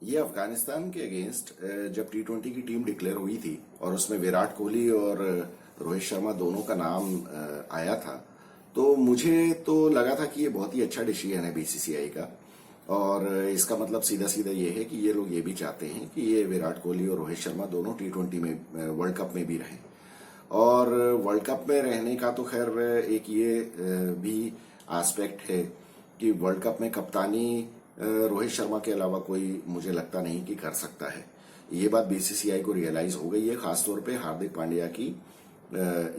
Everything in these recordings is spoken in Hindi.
ये अफगानिस्तान के अगेंस्ट जब टी20 की टीम डिक्लेयर हुई थी और उसमें विराट कोहली और रोहित शर्मा दोनों का नाम आया था, तो मुझे तो लगा था कि ये बहुत ही अच्छा डिसीजन है बीसीसीआई का। और इसका मतलब सीधा सीधा ये है कि ये लोग ये भी चाहते हैं कि ये विराट कोहली और रोहित शर्मा दोनों टी20 में वर्ल्ड कप में भी रहें। और वर्ल्ड कप में रहने का तो खैर एक ये भी एस्पेक्ट है कि वर्ल्ड कप में कप्तानी रोहित शर्मा के अलावा कोई मुझे लगता नहीं कि कर सकता है। ये बात बीसीसीआई को रियलाइज हो गई है, खासतौर पे हार्दिक पांड्या की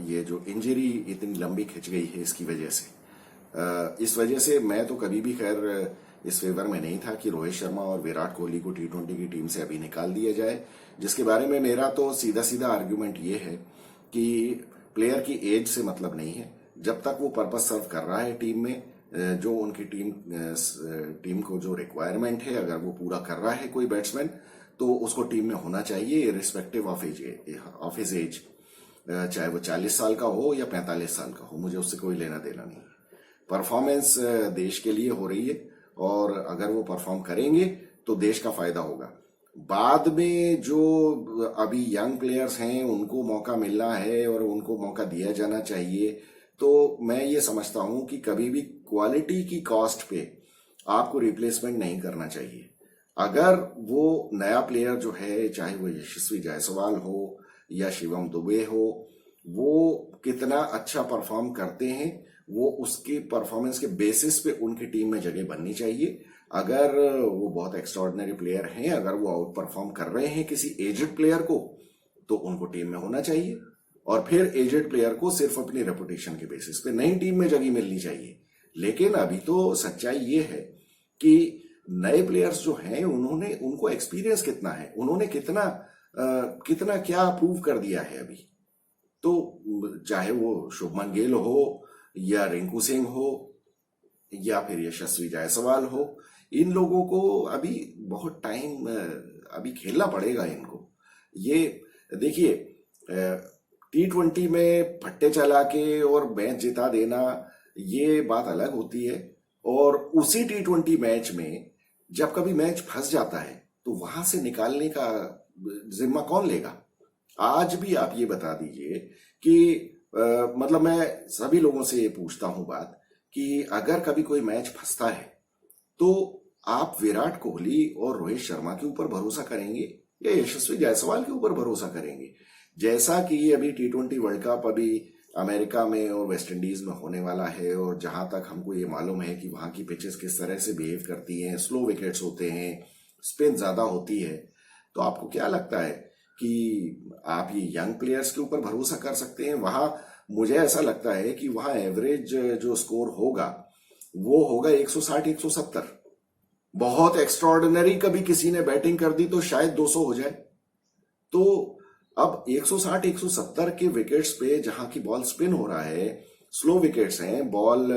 ये जो इंजरी इतनी लंबी खिंच गई है इसकी वजह से। इस वजह से मैं तो कभी भी खैर इस फेवर में नहीं था कि रोहित शर्मा और विराट कोहली को टी20 की टीम से अभी निकाल दिया जाए, जिसके बारे में मेरा तो सीधा सीधा आर्ग्यूमेंट ये है कि प्लेयर की एज से मतलब नहीं है। जब तक वो पर्पज सर्व कर रहा है टीम में, जो उनकी टीम को जो रिक्वायरमेंट है, अगर वो पूरा कर रहा है कोई बैट्समैन, तो उसको टीम में होना चाहिए इरिस्पेक्टिव ऑफ हिज एज। चाहे वो 40 साल का हो या 45 साल का हो, मुझे उससे कोई लेना देना नहीं। परफॉर्मेंस देश के लिए हो रही है और अगर वो परफॉर्म करेंगे तो देश का फायदा होगा। बाद में जो अभी यंग प्लेयर्स हैं उनको मौका मिलना है और उनको मौका दिया जाना चाहिए, तो मैं ये समझता हूं कि कभी भी क्वालिटी की कॉस्ट पे आपको रिप्लेसमेंट नहीं करना चाहिए। अगर वो नया प्लेयर जो है, चाहे वो यशस्वी जायसवाल हो या शिवम दुबे हो, वो कितना अच्छा परफॉर्म करते हैं, वो उसके परफॉर्मेंस के बेसिस पे उनकी टीम में जगह बननी चाहिए। अगर वो बहुत एक्स्ट्राऑर्डिनरी प्लेयर हैं, अगर वो आउट परफॉर्म कर रहे हैं किसी एजेड प्लेयर को, तो उनको टीम में होना चाहिए। और फिर एजेड प्लेयर को सिर्फ अपनी रेपुटेशन के बेसिस पे नई टीम में जगह मिलनी चाहिए। लेकिन अभी तो सच्चाई ये है कि नए प्लेयर्स जो हैं उनको एक्सपीरियंस कितना है, उन्होंने कितना क्या प्रूव कर दिया है अभी। तो चाहे वो शुभमन गिल हो या रिंकू सिंह हो या फिर यशस्वी जायसवाल हो, इन लोगों को अभी बहुत टाइम अभी खेलना पड़ेगा इनको। ये देखिए, टी20 में फट्टे चला के और मैच जिता देना ये बात अलग होती है, और उसी टी20 मैच में जब कभी मैच फंस जाता है तो वहां से निकालने का जिम्मा कौन लेगा? आज भी आप ये बता दीजिए कि मतलब मैं सभी लोगों से ये पूछता हूं बात कि अगर कभी कोई मैच फंसता है तो आप विराट कोहली और रोहित शर्मा के ऊपर भरोसा करेंगे या यशस्वी जायसवाल के ऊपर भरोसा करेंगे? जैसा कि अभी टी20 वर्ल्ड कप अभी अमेरिका में और वेस्ट इंडीज में होने वाला है, और जहां तक हमको ये मालूम है कि वहां की पिचेस किस तरह से बिहेव करती हैं, स्लो विकेट्स होते हैं, स्पिन ज्यादा होती है, तो आपको क्या लगता है कि आप ये यंग प्लेयर्स के ऊपर भरोसा कर सकते हैं? वहां मुझे ऐसा लगता है कि वहां एवरेज जो स्कोर होगा वो होगा 160 170। बहुत एक्स्ट्रॉर्डिनरी कभी किसी ने बैटिंग कर दी तो शायद 200 हो जाए। तो अब 160 170 के विकेट्स पे जहां की बॉल स्पिन हो रहा है, स्लो विकेट्स हैं, बॉल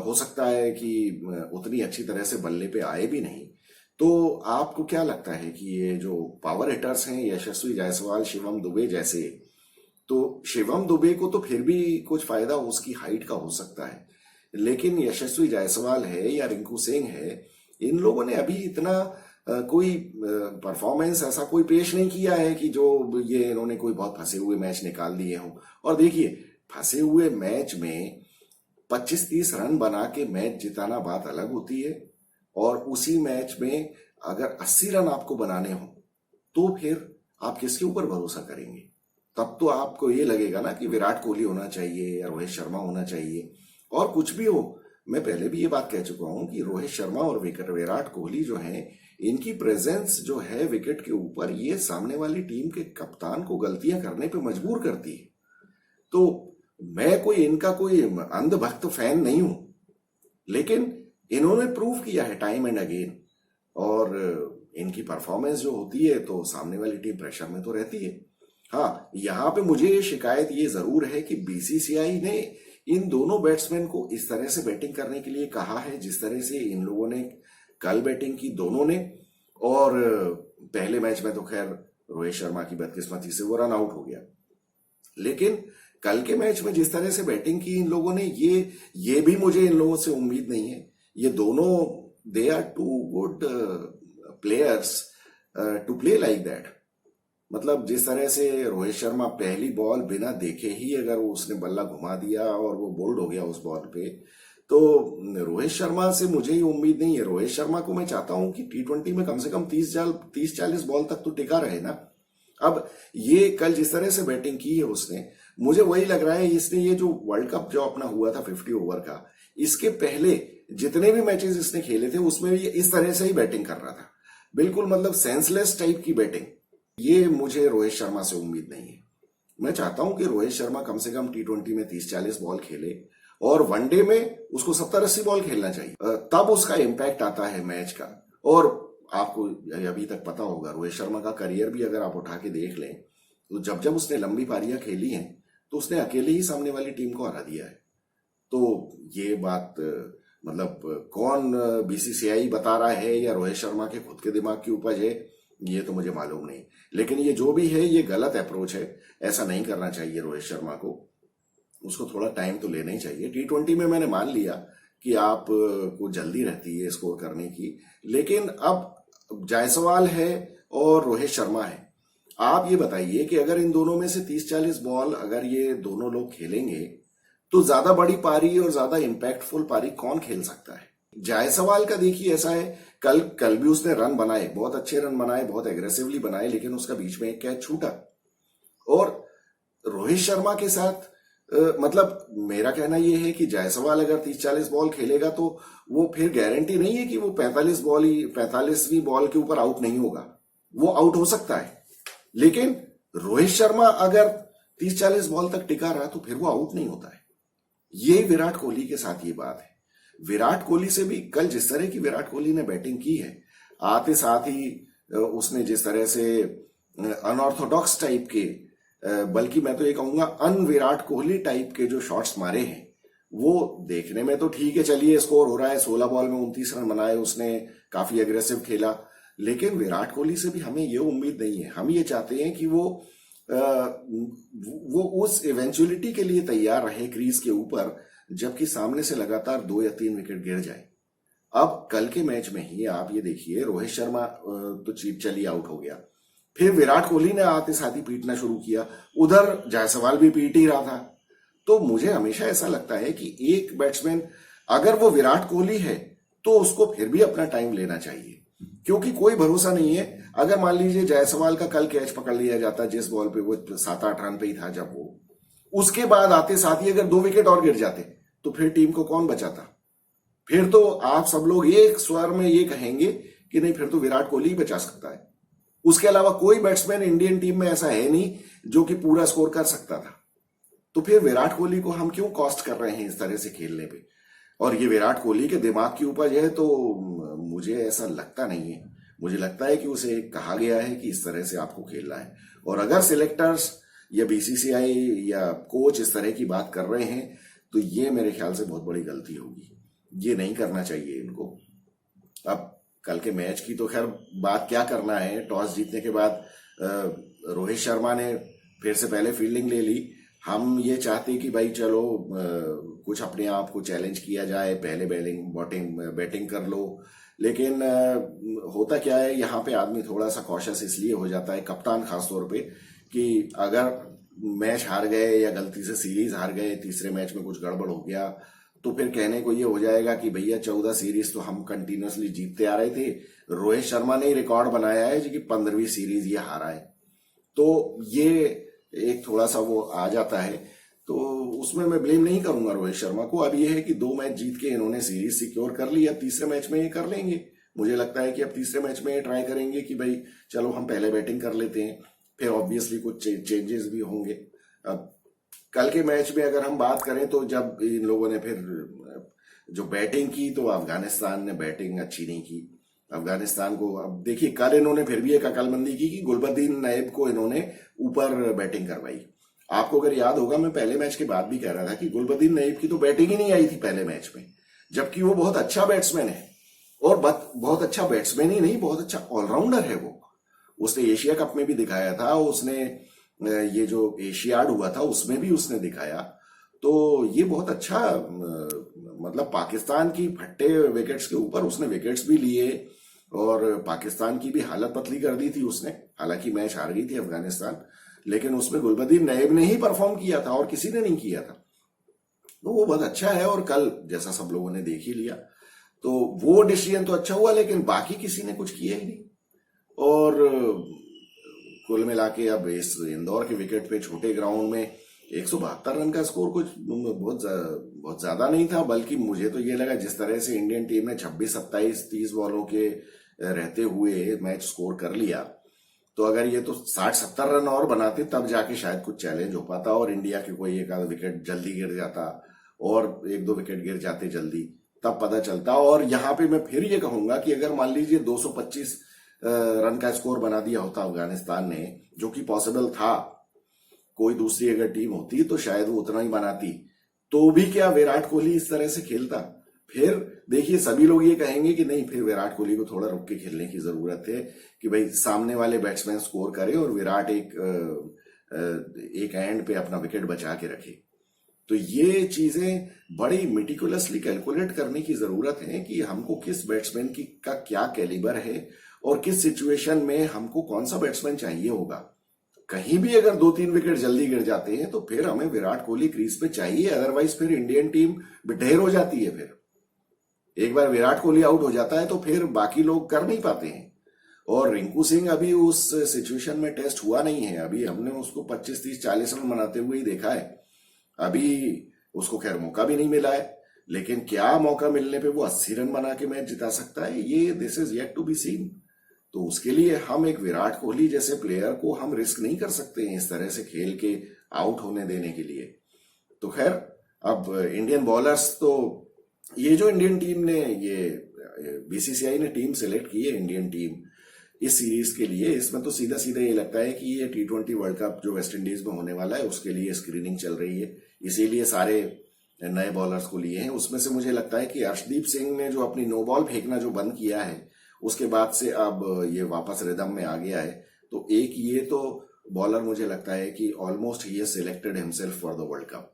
हो सकता है कि उतनी अच्छी तरह से बल्ले पे आए भी नहीं। तो आपको क्या लगता है कि ये जो पावर हिटर्स हैं, यशस्वी जायसवाल, शिवम दुबे जैसे, तो शिवम दुबे को तो फिर भी कुछ फायदा उसकी हाइट का हो सकता है, लेकिन यशस्वी जायसवाल है या रिंकू सिंह है, इन लोगों ने अभी इतना कोई परफॉर्मेंस ऐसा कोई पेश नहीं किया है कि जो ये इन्होंने कोई बहुत फंसे हुए मैच निकाल दिए हों। और देखिए, फंसे हुए मैच में 25-30 रन बना के मैच जिताना बात अलग होती है, और उसी मैच में अगर 80 रन आपको बनाने हो तो फिर आप किसके ऊपर भरोसा करेंगे? तब तो आपको ये लगेगा ना कि विराट कोहली होना चाहिए या रोहित शर्मा होना चाहिए। और कुछ भी हो, मैं पहले भी ये बात कह चुका हूं कि रोहित शर्मा और विराट कोहली जो हैं, इनकी प्रेजेंस जो है विकेट के ऊपर, ये सामने वाली टीम के कप्तान को गलतियां करने पे मजबूर करती है। तो मैं इनका कोई अंधभक्त फैन नहीं हूं, लेकिन इन्होंने प्रूव किया है टाइम एंड अगेन, और इनकी परफॉर्मेंस जो होती है तो सामने वाली टीम प्रेशर में तो रहती है। हाँ, यहां पे मुझे शिकायत ये जरूर है कि बीसीसीआई ने इन दोनों बैट्समैन को इस तरह से बैटिंग करने के लिए कहा है जिस तरह से इन लोगों ने कल बैटिंग की दोनों ने। और पहले मैच में तो खैर रोहित शर्मा की बदकिस्मती से वो रन आउट हो गया, लेकिन कल के मैच में जिस तरह से बैटिंग की इन लोगों ने, ये भी मुझे इन लोगों से उम्मीद नहीं है। ये दोनों they are too good players to play like that. मतलब जिस तरह से रोहित शर्मा पहली बॉल बिना देखे ही अगर उसने बल्ला घुमा दिया और वो बोल्ड हो गया उस बॉल पे, तो रोहित शर्मा से मुझे ही उम्मीद नहीं है। रोहित शर्मा को मैं चाहता हूं कि T20 में कम से कम 30-40 बॉल तक तो टिका रहे ना। अब ये कल जिस तरह से बैटिंग की है उसने, मुझे वही लग रहा है इसने ये जो वर्ल्ड कप जो अपना हुआ था 50 ओवर का, इसके पहले जितने भी मैचेस इसने खेले थे उसमें भी इस तरह से ही बैटिंग कर रहा था, बिल्कुल मतलब सेंसलेस टाइप की बैटिंग। ये मुझे रोहित शर्मा से उम्मीद नहीं है। मैं चाहता हूं कि रोहित शर्मा कम से कम T20 में 30-40 बॉल खेले और वनडे में उसको 70-80 बॉल खेलना चाहिए, तब उसका इम्पैक्ट आता है मैच का। और आपको अभी तक पता होगा रोहित शर्मा का करियर भी अगर आप उठा के देख लें तो जब जब उसने लंबी पारियां खेली हैं तो उसने अकेले ही सामने वाली टीम को हरा दिया है। तो ये बात मतलब कौन BCCI बता रहा है या रोहित शर्मा के खुद के दिमाग की उपज है, ये तो मुझे मालूम नहीं। लेकिन ये जो भी है ये गलत अप्रोच है, ऐसा नहीं करना चाहिए रोहित शर्मा को। उसको थोड़ा टाइम तो लेना ही चाहिए। T20 में मैंने मान लिया कि आप को जल्दी रहती है स्कोर करने की, लेकिन अब जायसवाल है और रोहित शर्मा है। आप ये बताइए कि अगर इन दोनों में से 30-40 बॉल अगर ये दोनों लोग खेलेंगे तो ज्यादा बड़ी पारी और ज्यादा इंपैक्टफुल पारी कौन खेल सकता है? जायसवाल का देखिए ऐसा है, कल भी उसने रन बनाए, बहुत अच्छे रन बनाए, बहुत एग्रेसिवली बनाए, लेकिन उसका बीच में एक कैच छूटा। और रोहित शर्मा के साथ मतलब मेरा कहना यह है कि जायसवाल अगर 30-40 बॉल खेलेगा तो वो फिर गारंटी नहीं है कि वो 45वीं बॉल के ऊपर आउट नहीं होगा। वो आउट हो सकता है, लेकिन रोहित शर्मा अगर 30-40 बॉल तक टिका रहा तो फिर वो आउट नहीं होता है। ये विराट कोहली के साथ ये बात है। विराट कोहली से भी कल जिस तरह की विराट कोहली ने बैटिंग की है, आते साथ ही उसने जिस तरह से अनऑर्थोडॉक्स टाइप के, बल्कि मैं तो ये कहूंगा अन विराट कोहली टाइप के जो शॉट्स मारे हैं, वो देखने में तो ठीक है, चलिए स्कोर हो रहा है, 16 बॉल में 29 रन बनाए उसने, काफी एग्रेसिव खेला। लेकिन विराट कोहली से भी हमें ये उम्मीद नहीं है। हम ये चाहते हैं कि वो उस इवेंचुअलिटी के लिए तैयार रहे क्रीज के ऊपर जबकि सामने से लगातार 2 या 3 विकेट गिर जाए। अब कल के मैच में ही आप ये देखिए, रोहित शर्मा तो चली आउट हो गया, फिर विराट कोहली ने आते साथ ही पीटना शुरू किया, उधर जायसवाल भी पीट ही रहा था। तो मुझे हमेशा ऐसा लगता है कि एक बैट्समैन अगर वो विराट कोहली है तो उसको फिर भी अपना टाइम लेना चाहिए, क्योंकि कोई भरोसा नहीं है। अगर मान लीजिए जायसवाल का कल कैच पकड़ लिया जाता जिस बॉल पे वो 7-8 रन पे ही था जब वो, उसके बाद आते साथ ही अगर 2 विकेट और गिर जाते तो फिर टीम को कौन बचाता? फिर तो आप सब लोग एक स्वर में ये कहेंगे कि नहीं, फिर तो विराट कोहली ही बचा सकता है। उसके अलावा कोई बैट्समैन इंडियन टीम में ऐसा है नहीं जो कि पूरा स्कोर कर सकता था। तो फिर विराट कोहली को हम क्यों कॉस्ट कर रहे हैं इस तरह से खेलने पे? और ये विराट कोहली के दिमाग की उपज है तो मुझे ऐसा लगता नहीं है। मुझे लगता है कि उसे कहा गया है कि इस तरह से आपको खेलना है, और अगर सिलेक्टर्स या BCCI या कोच इस तरह की बात कर रहे हैं तो ये मेरे ख्याल से बहुत बड़ी गलती होगी। ये नहीं करना चाहिए इनको। अब कल के मैच की तो खैर बात क्या करना है, टॉस जीतने के बाद रोहित शर्मा ने फिर से पहले फील्डिंग ले ली। हम ये चाहते कि भाई चलो कुछ अपने आप को चैलेंज किया जाए, पहले बैटिंग कर लो। लेकिन होता क्या है, यहाँ पे आदमी थोड़ा सा कॉशियस इसलिए हो जाता है, कप्तान खासतौर पे, कि अगर मैच हार गए या गलती से सीरीज हार गए, तीसरे मैच में कुछ गड़बड़ हो गया तो फिर कहने को ये हो जाएगा कि भैया 14 सीरीज तो हम कंटिन्यूअसली जीतते आ रहे थे, रोहित शर्मा ने रिकॉर्ड बनाया है जो कि 15वीं सीरीज ये हारा है। तो ये एक थोड़ा सा वो आ जाता है, तो उसमें मैं ब्लेम नहीं करूंगा रोहित शर्मा को। अब ये है कि 2 मैच जीत के इन्होंने सीरीज सिक्योर कर ली, अब तीसरे मैच में ये कर लेंगे। मुझे लगता है कि अब तीसरे मैच में ये ट्राई करेंगे कि भाई चलो हम पहले बैटिंग कर लेते हैं, फिर ऑब्वियसली कुछ चेंजेस भी होंगे। अब कल के मैच में अगर हम बात करें तो जब इन लोगों ने फिर जो बैटिंग की तो अफगानिस्तान ने बैटिंग अच्छी नहीं की। अफगानिस्तान को अब देखिए, कल इन्होंने फिर भी एक अकलमंदी की कि गुलबदीन नायब को इन्होंने ऊपर बैटिंग करवाई। आपको अगर याद होगा, मैं पहले मैच के बाद भी कह रहा था कि गुलबदीन नायब की तो बैटिंग ही नहीं आई थी पहले मैच में, जबकि वो बहुत अच्छा बैट्समैन है, और बहुत अच्छा बैट्समैन ही नहीं, बहुत अच्छा ऑलराउंडर है वो। उसने एशिया कप में भी दिखाया था, उसने ये जो एशियाड हुआ था उसमें भी उसने दिखाया। तो ये बहुत अच्छा, मतलब पाकिस्तान की फट्टे विकेट्स के ऊपर उसने विकेट्स भी लिए, और पाकिस्तान की भी हालत पतली कर दी थी उसने। हालांकि मैच हार गई थी अफगानिस्तान, लेकिन उसमें गुलबदीन नईब ने ही परफॉर्म किया था और किसी ने नहीं किया था। तो वो बहुत अच्छा है, और कल जैसा सब लोगों ने देख ही लिया, तो वो डिसीजन तो अच्छा हुआ, लेकिन बाकी किसी ने कुछ किया ही नहीं। और कुल मिला के अब इस इंदौर के विकेट पे छोटे ग्राउंड में 172 रन का स्कोर कुछ बहुत ज्यादा नहीं था, बल्कि मुझे तो ये लगा जिस तरह से इंडियन टीम ने 26, 27, 30 बॉलों के रहते हुए मैच स्कोर कर लिया, तो अगर ये तो 60-70 रन और बनाते तब जाके शायद कुछ चैलेंज हो पाता, और इंडिया के कोई एक आधा विकेट जल्दी गिर जाता और एक दो विकेट गिर जाते जल्दी, तब पता चलता। और यहाँ पे मैं फिर ये कहूंगा कि अगर मान लीजिए 225 रन का स्कोर बना दिया होता अफगानिस्तान ने, जो कि पॉसिबल था, कोई दूसरी अगर टीम होती तो शायद वो उतना ही बनाती, तो भी क्या विराट कोहली इस तरह से खेलता? फिर देखिए सभी लोग ये कहेंगे कि नहीं, फिर विराट कोहली को थोड़ा रुक के खेलने की जरूरत है कि भाई सामने वाले बैट्समैन स्कोर करे और विराट एक एंड पे अपना विकेट बचा के रखे। तो ये चीजें बड़ी मेटिकुलसली कैलकुलेट करने की जरूरत है कि हमको किस बैट्समैन की का क्या कैलिबर है और किस सिचुएशन में हमको कौन सा बैट्समैन चाहिए होगा। कहीं भी अगर 2-3 विकेट जल्दी गिर जाते हैं तो फिर हमें विराट कोहली क्रीज पे चाहिए, अदरवाइज फिर इंडियन टीम ढेर हो जाती है। फिर एक बार विराट कोहली आउट हो जाता है तो फिर बाकी लोग कर नहीं पाते हैं। और रिंकू सिंह अभी उस सिचुएशन में टेस्ट हुआ नहीं है, अभी हमने उसको 25, 30, 40 रन बनाते हुए ही देखा है। अभी उसको खैर मौका भी नहीं मिला है, लेकिन क्या मौका मिलने पे वो 80 रन बना के मैच जिता सकता है, ये this is yet to be seen. तो उसके लिए हम एक विराट कोहली जैसे प्लेयर को हम रिस्क नहीं कर सकते हैं इस तरह से खेल के आउट होने देने के लिए। तो खैर अब इंडियन बॉलर्स, तो ये जो इंडियन टीम ने, ये बीसीसीआई ने टीम सेलेक्ट की है इंडियन टीम इस सीरीज के लिए, इसमें तो सीधा सीधा ये लगता है कि ये T20 वर्ल्ड कप जो वेस्ट इंडीज में होने वाला है उसके लिए स्क्रीनिंग चल रही है, इसीलिए सारे नए बॉलर्स को लिए हैं। उसमें से मुझे लगता है कि अर्शदीप सिंह ने जो अपनी नो बॉल फेंकना जो बंद किया है, उसके बाद से अब ये वापस रिदम में आ गया है। तो एक ये तो बॉलर मुझे लगता है कि almost he selected himself for the world cup.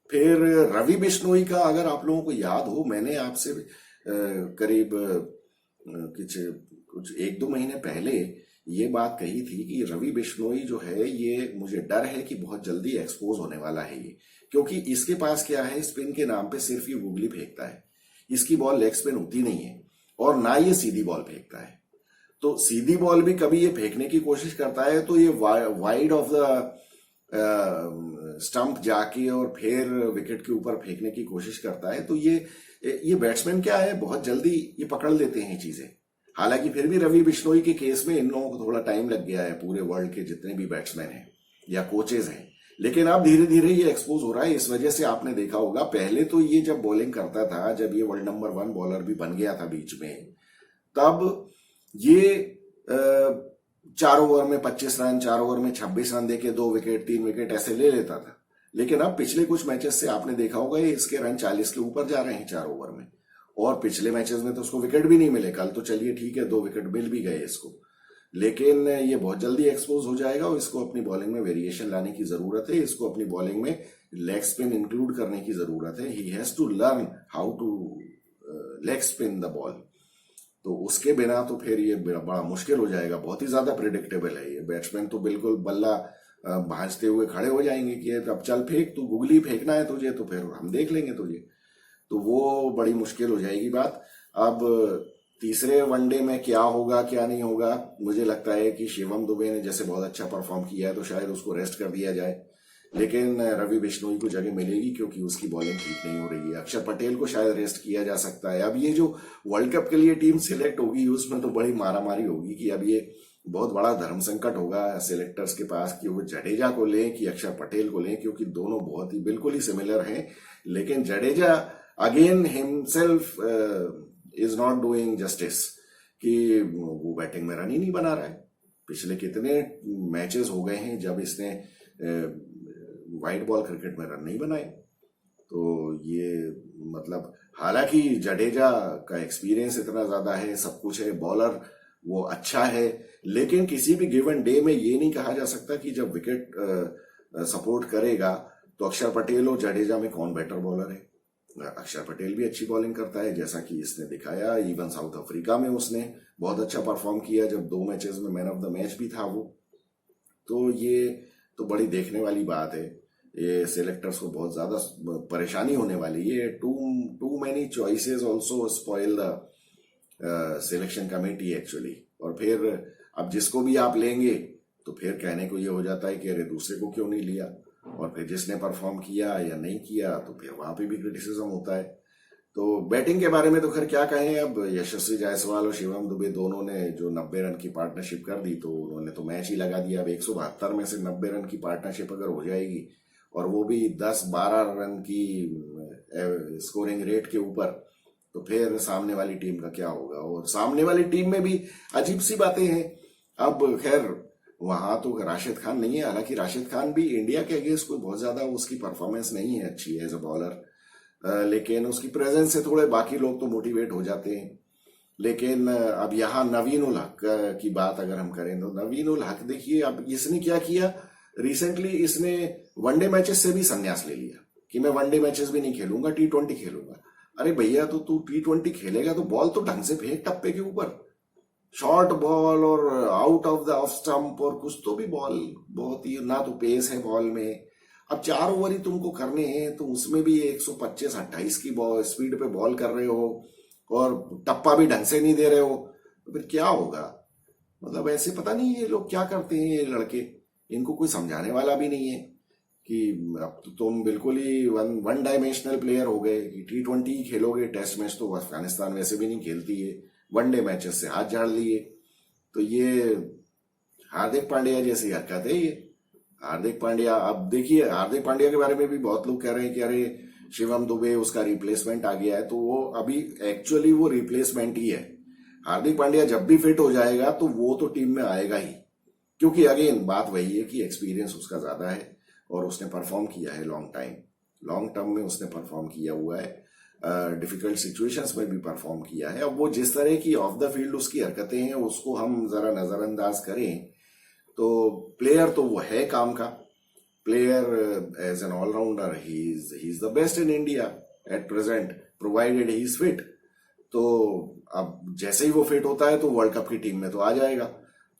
फिर रवि बिश्नोई का अगर आप लोगों को याद हो, मैंने आपसे करीब कुछ 1-2 महीने पहले ये बात कही थी कि रवि बिश्नोई जो है, ये मुझे डर है कि बहुत जल्दी एक्सपोज होने वाला है ये, क्योंकि इसके पास क्या है, स्पिन के नाम पे सिर्फ ये गुगली फेंकता है, इसकी बॉल लेग स्पिन होती नहीं है, और ना ये सीधी बॉल फेंकता है। तो सीधी बॉल भी कभी ये फेंकने की कोशिश करता है तो ये वाइड ऑफ द स्टंप जाके और फिर विकेट के ऊपर फेंकने की कोशिश करता है। तो ये बैट्समैन क्या है, बहुत जल्दी ये पकड़ लेते हैं चीजें। हालांकि फिर भी रवि बिश्नोई के केस में इन लोगों को थोड़ा टाइम लग गया है, पूरे वर्ल्ड के जितने भी बैट्समैन हैं या कोचेज हैं, लेकिन अब धीरे धीरे ये एक्सपोज हो रहा है। इस वजह से आपने देखा होगा, पहले तो ये जब बॉलिंग करता था, जब ये वर्ल्ड नंबर 1 बॉलर भी बन गया था बीच में, तब ये 4 ओवर में 25 रन, 4 ओवर में 26 रन देके 2 विकेट 3 विकेट ऐसे ले लेता था। लेकिन अब पिछले कुछ मैचेस से आपने देखा होगा, ये इसके रन 40 के ऊपर जा रहे हैं 4 ओवर में, और पिछले मैचेस में तो उसको विकेट भी नहीं मिले। कल तो चलिए ठीक है, 2 विकेट मिल भी गए इसको, लेकिन ये बहुत जल्दी एक्सपोज हो जाएगा और इसको अपनी बॉलिंग में वेरिएशन लाने की जरूरत है। इसको अपनी बॉलिंग में लेग स्पिन इंक्लूड करने की जरूरत है। He has to learn how to leg spin the ball. तो उसके बिना तो फिर ये बड़ा मुश्किल हो जाएगा। बहुत ही ज्यादा प्रिडिक्टेबल है ये बैट्समैन, तो बिल्कुल बल्ला भांजते हुए खड़े हो जाएंगे कि अब चल फेंक, तू गुगली फेंकना है तुझे तो फिर हम देख लेंगे तुझे। तो वो बड़ी मुश्किल हो जाएगी बात। अब तीसरे वनडे में क्या होगा क्या नहीं होगा, मुझे लगता है कि शिवम दुबे ने जैसे बहुत अच्छा परफॉर्म किया है तो शायद उसको रेस्ट कर दिया जाए, लेकिन रवि बिश्नोई को जगह मिलेगी क्योंकि उसकी बॉलिंग ठीक नहीं हो रही है। अक्षर पटेल को शायद रेस्ट किया जा सकता है। अब ये जो वर्ल्ड कप के लिए टीम सिलेक्ट होगी उसमें तो बड़ी मारामारी होगी कि अब ये बहुत बड़ा धर्म संकट होगा सिलेक्टर्स के पास कि वो जडेजा को लें कि अक्षर पटेल को लें, क्योंकि दोनों बहुत ही बिल्कुल ही सिमिलर हैं। लेकिन Jadeja again himself is not doing justice कि वो बैटिंग में रन ही नहीं बना रहा है। पिछले कितने मैचेस हो गए हैं जब इसने वाइट बॉल क्रिकेट में रन नहीं बनाए। तो ये मतलब, हालांकि जडेजा का एक्सपीरियंस इतना ज्यादा है, सब कुछ है, बॉलर वो अच्छा है, लेकिन किसी भी गिवन डे में ये नहीं कहा जा सकता कि जब विकेट सपोर्ट करेगा तो अक्षर पटेल और जडेजा में कौन बेटर बॉलर है। अक्षर पटेल भी अच्छी बॉलिंग करता है, जैसा कि इसने दिखाया। इवन साउथ अफ्रीका में उसने बहुत अच्छा परफॉर्म किया, जब 2 मैचेस में मैन ऑफ द मैच भी था वो। तो ये तो बड़ी देखने वाली बात है। ये सिलेक्टर्स को बहुत ज्यादा परेशानी होने वाली है। Too many choices also spoil the selection committee actually. और फिर अब जिसको भी आप लेंगे तो फिर कहने को ये हो जाता है कि अरे दूसरे को क्यों नहीं लिया, और फिर जिसने परफॉर्म किया या नहीं किया तो फिर वहां पे भी क्रिटिसिज्म होता है। तो बैटिंग के बारे में तो खैर क्या कहें, अब यशस्वी जायसवाल और शिवम दुबे दोनों ने जो 90 रन की पार्टनरशिप कर दी, तो उन्होंने तो मैच ही लगा दिया। अब 172 में से 90 रन की पार्टनरशिप अगर हो जाएगी, और वो भी 10-12 रन की स्कोरिंग रेट के ऊपर, तो फिर सामने वाली टीम का क्या होगा। और सामने वाली टीम में भी अजीब सी बातें हैं। अब खैर वहां तो राशिद खान नहीं है, हालांकि राशिद खान भी इंडिया के अगेंस्ट कोई बहुत ज्यादा उसकी परफॉर्मेंस नहीं है अच्छी एज अ बॉलर, लेकिन उसकी प्रेजेंस से थोड़े बाकी लोग तो मोटिवेट हो जाते हैं। लेकिन अब यहाँ नवीन उल हक की बात अगर हम करें, तो नवीन उल हक देखिए, अब इसने क्या किया रिसेंटली, इसने वनडे मैचेस से भी संन्यास ले लिया कि मैं वनडे मैचेस भी नहीं खेलूंगा, T20 खेलूंगा। अरे भैया, तो तू T20 खेलेगा तो बॉल तो ढंग से फेंक टप्पे के ऊपर, शॉर्ट बॉल और out of the off stump, और कुछ तो भी बॉल, बहुत ही ना तो पेस है बॉल में। अब 4 ओवर ही तुमको करने हैं, तो उसमें भी 125-28 की बॉल स्पीड पे बॉल कर रहे हो और टप्पा भी ढंग से नहीं दे रहे हो, तो फिर क्या होगा। मतलब ऐसे पता नहीं ये लोग क्या करते हैं, ये लड़के, इनको कोई समझाने वाला भी नहीं है कि अब तो तुम बिल्कुल ही वन डायमेंशनल प्लेयर हो गए कि T20 ही खेलोगे। टेस्ट मैच तो अफगानिस्तान वैसे भी नहीं खेलती है, वनडे मैचेस से हाथ झाड़ लिए। तो ये हार्दिक पांड्या जैसी हरकत है ये। हार्दिक पांड्या, अब देखिए हार्दिक पांड्या के बारे में भी बहुत लोग कह रहे हैं कि अरे शिवम दुबे उसका रिप्लेसमेंट आ गया है, तो वो अभी एक्चुअली वो रिप्लेसमेंट ही है। हार्दिक पांड्या जब भी फिट हो जाएगा तो वो तो टीम में आएगा ही, क्योंकि अगेन बात वही है कि एक्सपीरियंस उसका ज्यादा है और उसने परफॉर्म किया है लॉन्ग टर्म में उसने परफॉर्म किया हुआ है, डिफिकल्ट सिचुएशंस में भी परफॉर्म किया है। अब वो जिस तरह की ऑफ द फील्ड उसकी हरकतें हैं, उसको हम जरा नजरअंदाज करें तो प्लेयर तो वो है काम का। Player as an allrounder he is the best in India at present, provided he is fit. तो अब जैसे ही वो फिट होता है तो वर्ल्ड कप की टीम में तो आ जाएगा।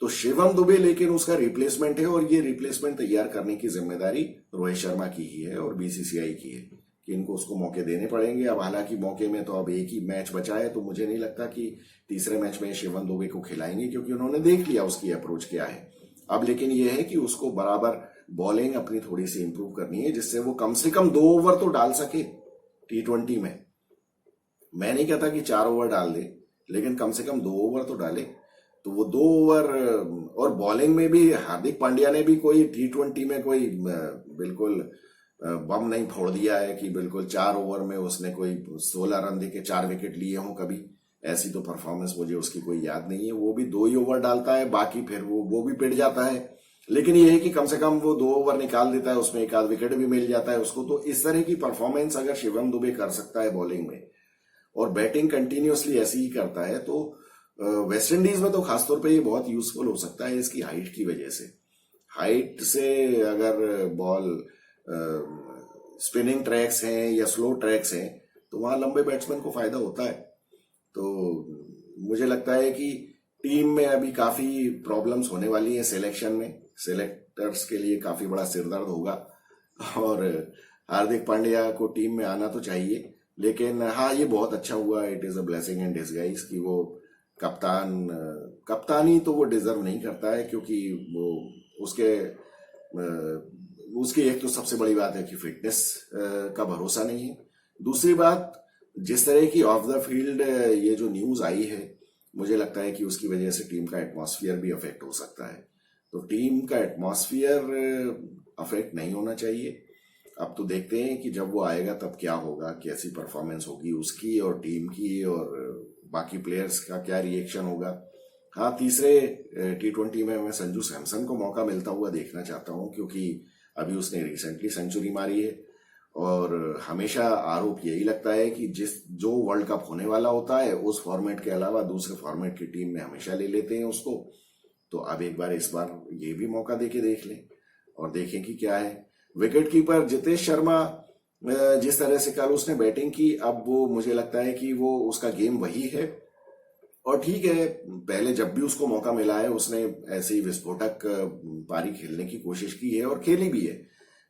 तो शिवम दुबे लेकिन उसका रिप्लेसमेंट है, और ये रिप्लेसमेंट तैयार करने की जिम्मेदारी रोहित शर्मा की ही है और BCCI की है कि इनको उसको मौके देने पड़ेंगे। अब हालांकि मौके में तो अब एक ही मैच बचा है, तो मुझे नहीं लगता कि तीसरे मैच में शिवम दुबे को खिलाएंगे, क्योंकि उन्होंने देख लिया उसकी अप्रोच क्या है। अब लेकिन यह है कि उसको बराबर बॉलिंग अपनी थोड़ी सी इंप्रूव करनी है, जिससे वो कम से कम 2 ओवर तो डाल सके T20 में। मैं नहीं कहता कि 4 ओवर डाल दे, लेकिन कम से कम 2 ओवर तो डाले। तो वो 2 ओवर, और बॉलिंग में भी हार्दिक पांड्या ने भी कोई T20 में कोई बिल्कुल बम नहीं फोड़ दिया है कि बिल्कुल 4 ओवर में उसने कोई 16 रन देके 4 विकेट लिए हों कभी। ऐसी तो परफॉर्मेंस मुझे उसकी कोई याद नहीं है। वो भी 2 ही ओवर डालता है, बाकी फिर वो भी पिट जाता है। लेकिन ये है कि कम से कम वो 2 ओवर निकाल देता है, उसमें एक आध विकेट भी मिल जाता है उसको। तो इस तरह की परफॉर्मेंस अगर शिवम दुबे कर सकता है बॉलिंग में, और बैटिंग कंटिन्यूअसली ऐसी ही करता है, तो वेस्ट इंडीज में तो खासतौर पे ये बहुत यूजफुल हो सकता है इसकी हाइट की वजह से। हाइट से अगर बॉल स्पिनिंग ट्रैक्स हैं या स्लो ट्रैक्स हैं, तो वहां लंबे बैट्समैन को फायदा होता है। तो मुझे लगता है कि टीम में अभी काफी प्रॉब्लम्स होने वाली है सिलेक्शन में। सिलेक्टर्स के लिए काफी बड़ा सिरदर्द होगा, और हार्दिक पांड्या को टीम में आना तो चाहिए। लेकिन हाँ, ये बहुत अच्छा हुआ, it is a blessing in disguise कि वो कप्तानी तो वो डिजर्व नहीं करता है, क्योंकि वो उसकी एक तो सबसे बड़ी बात है कि फिटनेस का भरोसा नहीं है। दूसरी बात, जिस तरह की ऑफ द फील्ड ये जो न्यूज आई है, मुझे लगता है कि उसकी वजह से टीम का एटमॉस्फेयर भी अफेक्ट हो सकता है। तो टीम का एटमॉस्फेयर अफेक्ट नहीं होना चाहिए। अब तो देखते हैं कि जब वो आएगा तब क्या होगा, कैसी परफॉर्मेंस होगी उसकी और टीम की, और बाकी प्लेयर्स का क्या रिएक्शन होगा। हाँ, तीसरे T20 में मैं संजू सैमसन को मौका मिलता हुआ देखना चाहता हूँ, क्योंकि अभी उसने रिसेंटली सेंचुरी मारी है। और हमेशा आरोप यही लगता है कि जो वर्ल्ड कप होने वाला होता है, उस फॉर्मेट के अलावा दूसरे फॉर्मेट की टीम में हमेशा ले लेते हैं उसको। तो अब एक बार इस बार ये भी मौका देके देख लें और देखें कि क्या है। विकेट कीपर जितेश शर्मा जिस तरह से कल उसने बैटिंग की, अब वो मुझे लगता है कि वो उसका गेम वही है। और ठीक है, पहले जब भी उसको मौका मिला है उसने ऐसे ही विस्फोटक पारी खेलने की कोशिश की है और खेली भी है।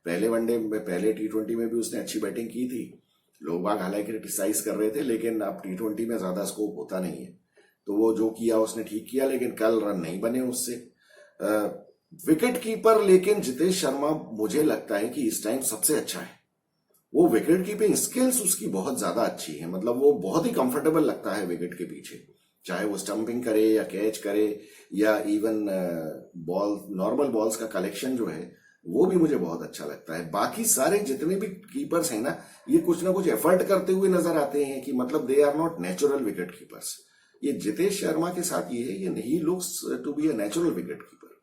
पहले वनडे में, पहले टी20 में भी उसने अच्छी बैटिंग की थी। लोग बाग हालांकि क्रिटिसाइज कर रहे थे, लेकिन अब टी20 में ज्यादा स्कोप होता नहीं है, तो वो जो किया उसने ठीक किया, लेकिन कल रन नहीं बने उससे। विकेट कीपर लेकिन जितेश शर्मा मुझे लगता है कि इस टाइम सबसे अच्छा है। वो विकेट कीपिंग स्किल्स उसकी बहुत ज्यादा अच्छी है, मतलब वो बहुत ही कंफर्टेबल लगता है विकेट के पीछे, चाहे वो स्टंपिंग करे या कैच करे या इवन बॉल, नॉर्मल बॉल्स का कलेक्शन जो है वो भी मुझे बहुत अच्छा लगता है। बाकी सारे जितने भी कीपर्स हैं ना, ये कुछ ना कुछ एफर्ट करते हुए नजर आते हैं, कि मतलब they are not natural wicketkeepers. ये जितेश शर्मा के साथ ये है, ये नहीं looks to be a natural wicketkeeper.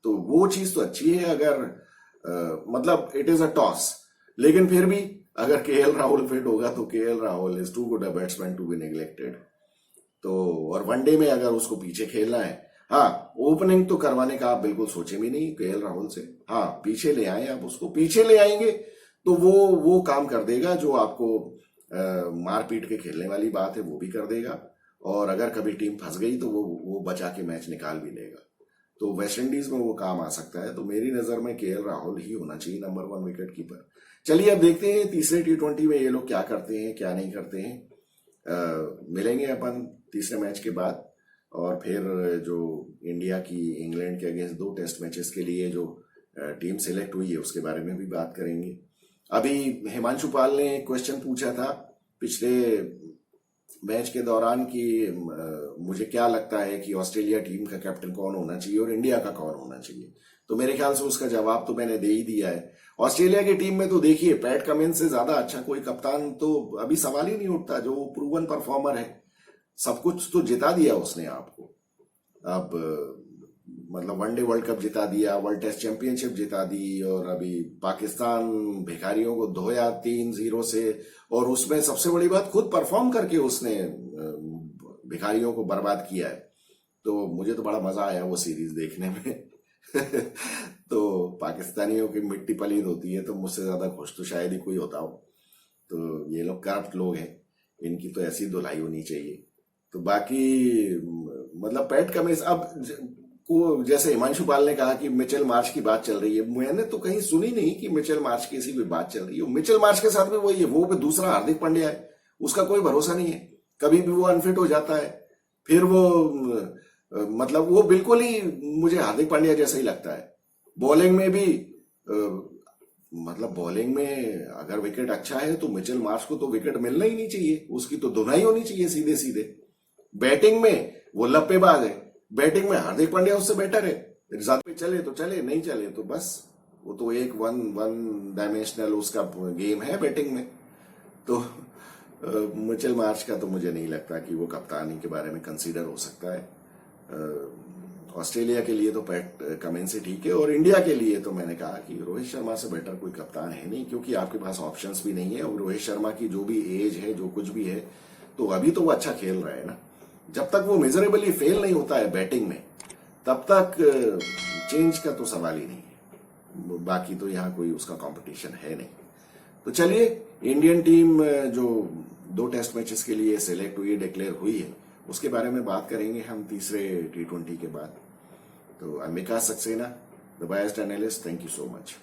तो वो चीज तो अच्छी है, अगर मतलब इट इज अ टॉस, लेकिन फिर भी अगर केएल राहुल फिट होगा तो KL Rahul is too good a batsman to be neglected. तो और वनडे में अगर उसको पीछे खेलना है, हाँ, ओपनिंग तो करवाने का आप बिल्कुल सोचे भी नहीं केएल राहुल से। हाँ, पीछे ले आए, आप उसको पीछे ले आएंगे तो वो काम कर देगा जो आपको मारपीट के खेलने वाली बात है वो भी कर देगा, और अगर कभी टीम फंस गई तो वो बचा के मैच निकाल भी लेगा। तो वेस्ट इंडीज में वो काम आ सकता है। तो मेरी नजर में केएल राहुल ही होना चाहिए नंबर 1 विकेट कीपर। चलिए अब देखते हैं तीसरे टी20 में ये लोग क्या करते हैं क्या नहीं करते हैं। मिलेंगे अपन तीसरे मैच के बाद, और फिर जो इंडिया की इंग्लैंड के अगेंस्ट 2 टेस्ट मैचेस के लिए जो टीम सिलेक्ट हुई है उसके बारे में भी बात करेंगे। अभी हिमांशु पाल ने क्वेश्चन पूछा था पिछले मैच के दौरान कि मुझे क्या लगता है कि ऑस्ट्रेलिया टीम का कैप्टन कौन होना चाहिए और इंडिया का कौन होना चाहिए। तो मेरे ख्याल से उसका जवाब तो मैंने दे ही दिया है। ऑस्ट्रेलिया की टीम में तो देखिए, पैट कमिंस से ज्यादा अच्छा कोई कप्तान तो अभी सवाल ही नहीं उठता, जो प्रूवन परफॉर्मर है, सब कुछ तो जिता दिया उसने आपको। अब मतलब वनडे वर्ल्ड कप जिता दिया, वर्ल्ड टेस्ट चैंपियनशिप जिता दी, और अभी पाकिस्तान भिखारियों को धोया 3-0 से, और उसमें सबसे बड़ी बात खुद परफॉर्म करके उसने भिखारियों को बर्बाद किया है। तो मुझे तो बड़ा मजा आया वो सीरीज देखने में। तो पाकिस्तानियों की मिट्टी पलीद होती है, तो मुझसे ज्यादा खुश तो शायद ही कोई होता हो। तो ये लोग करप्ट लोग हैं, इनकी तो ऐसी धुलाई होनी चाहिए। तो बाकी मतलब पैट कमिंस अब को, जैसे हिमांशु पाल ने कहा कि मिचेल मार्श की बात चल रही है, मैंने तो कहीं सुनी नहीं कि मिचेल मार्श की ऐसी कोई बात चल रही है। मिचेल मार्श के साथ भी वही है, वो भी दूसरा हार्दिक पांड्या है, उसका कोई भरोसा नहीं है, कभी भी वो अनफिट हो जाता है। फिर वो मतलब वो बिल्कुल ही मुझे हार्दिक पांड्या जैसा ही लगता है। बॉलिंग में भी मतलब बॉलिंग में अगर विकेट अच्छा है तो मिचेल मार्श को तो विकेट मिलना ही नहीं चाहिए, उसकी तो धुनाई होनी चाहिए सीधे सीधे। बैटिंग में वो लप्पेबाज है, बैटिंग में हार्दिक पांड्या उससे बेटर है। रिजल्ट पे चले तो चले, नहीं चले तो बस, वो तो एक वन डायमेंशनल उसका गेम है बैटिंग में। तो मिचेल मार्श का तो मुझे नहीं लगता कि वो कप्तानी के बारे में कंसीडर हो सकता है। ऑस्ट्रेलिया के लिए तो पैट कमिंस से ठीक है, और इंडिया के लिए तो मैंने कहा कि रोहित शर्मा से बेटर कोई कप्तान है नहीं, क्योंकि आपके पास ऑप्शंस भी नहीं है। और रोहित शर्मा की जो भी एज है, जो कुछ भी है, तो अभी तो वो अच्छा खेल रहा है ना। जब तक वो मिजरेबली फेल नहीं होता है बैटिंग में, तब तक चेंज का तो सवाल ही नहीं है। बाकी तो यहाँ कोई उसका कंपटीशन है नहीं। तो चलिए, इंडियन टीम जो 2 टेस्ट मैचेस के लिए सिलेक्ट हुई, डिक्लेयर हुई है, उसके बारे में बात करेंगे हम तीसरे टी20 के बाद। तो I am Vikas Saxena, the biased analyst. Thank you so much.